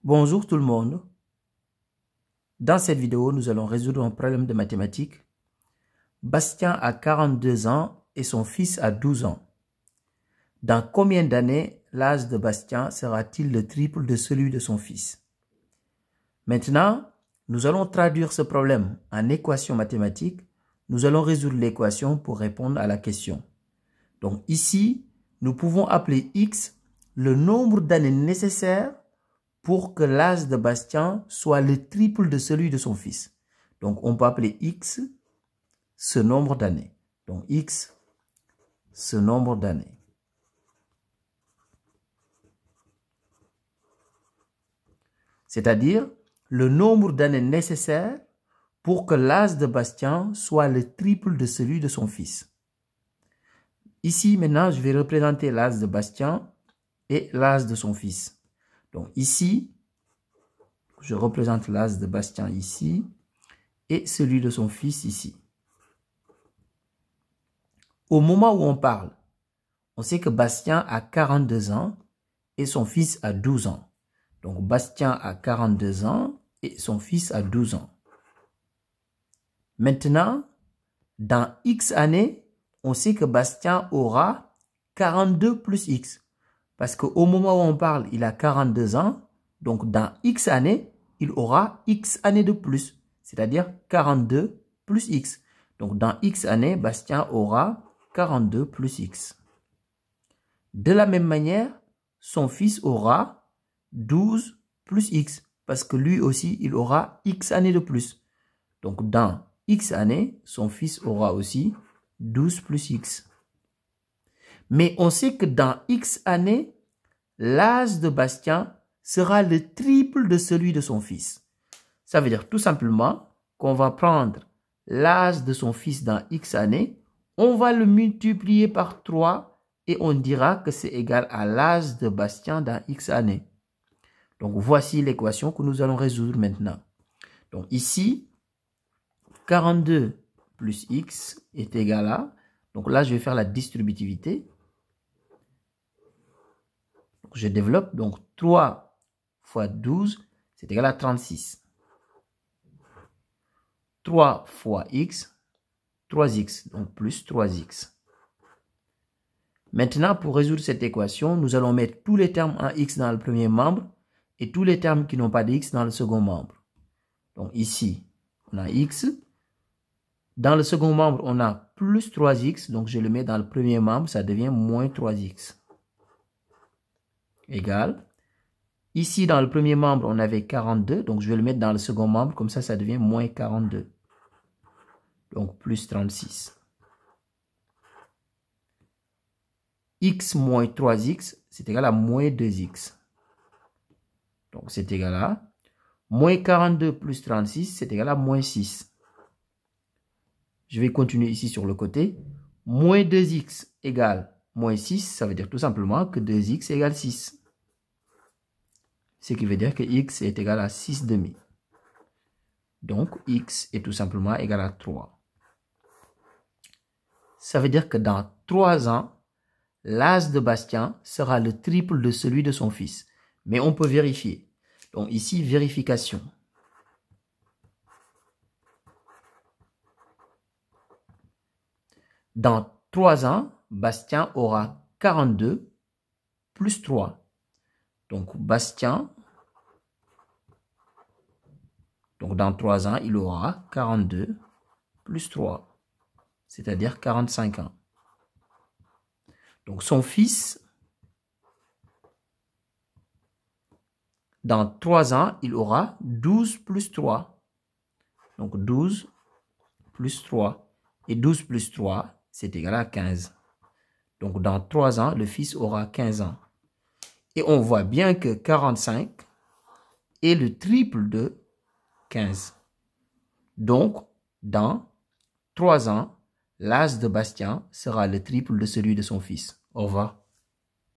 Bonjour tout le monde. Dans cette vidéo, nous allons résoudre un problème de mathématiques. Bastien a 42 ans et son fils a 12 ans. Dans combien d'années l'âge de Bastien sera-t-il le triple de celui de son fils? Maintenant, nous allons traduire ce problème en équation mathématique. Nous allons résoudre l'équation pour répondre à la question. Donc ici, nous pouvons appeler x le nombre d'années nécessaires pour que l'âge de Bastien soit le triple de celui de son fils. Donc, on peut appeler x ce nombre d'années. Donc, x ce nombre d'années. C'est-à-dire le nombre d'années nécessaires pour que l'âge de Bastien soit le triple de celui de son fils. Ici, maintenant, je vais représenter l'âge de Bastien et l'âge de son fils. Donc, ici, je représente l'âge de Bastien ici et celui de son fils ici. Au moment où on parle, on sait que Bastien a 42 ans et son fils a 12 ans. Donc, Bastien a 42 ans et son fils a 12 ans. Maintenant, dans X années, on sait que Bastien aura 42 plus X. Parce qu'au moment où on parle, il a 42 ans. Donc, dans X années, il aura X années de plus. C'est-à-dire 42 plus X. Donc, dans X années, Bastien aura 42 plus X. De la même manière, son fils aura 12 plus X. Parce que lui aussi, il aura X années de plus. Donc, dans X années, son fils aura aussi 12 plus X. Mais on sait que dans X années, l'âge de Bastien sera le triple de celui de son fils. Ça veut dire tout simplement qu'on va prendre l'âge de son fils dans X années, on va le multiplier par 3 et on dira que c'est égal à l'âge de Bastien dans X années. Donc voici l'équation que nous allons résoudre maintenant. Donc ici, 42 plus X est égal à, donc là je vais faire la distributivité. Donc, je développe, donc 3 fois 12, c'est égal à 36. 3 fois X, 3X, donc plus 3X. Maintenant, pour résoudre cette équation, nous allons mettre tous les termes en X dans le premier membre et tous les termes qui n'ont pas de X dans le second membre. Donc ici, on a X. Dans le second membre, on a plus 3X, donc je le mets dans le premier membre, ça devient moins 3X. Égal. Ici, dans le premier membre, on avait 42, donc je vais le mettre dans le second membre, comme ça devient moins 42. Donc, plus 36. X moins 3X, c'est égal à moins 2X. Donc, c'est égal à moins 42 plus 36, c'est égal à moins 6. Je vais continuer ici sur le côté. Moins 2X égale moins 6, ça veut dire tout simplement que 2X égale 6. Ce qui veut dire que X est égal à 6 demi. Donc, X est tout simplement égal à 3. Ça veut dire que dans 3 ans, l'âge de Bastien sera le triple de celui de son fils. Mais on peut vérifier. Donc ici, vérification. Dans 3 ans, Bastien aura 42 plus 3. Donc Bastien, donc dans 3 ans, il aura 42 plus 3, c'est-à-dire 45 ans. Donc son fils, dans 3 ans, il aura 12 plus 3. Donc 12 plus 3. Et 12 plus 3, c'est égal à 15. Donc dans 3 ans, le fils aura 15 ans. Et on voit bien que 45 est le triple de 15. Donc, dans 3 ans, l'âge de Bastien sera le triple de celui de son fils. Au revoir.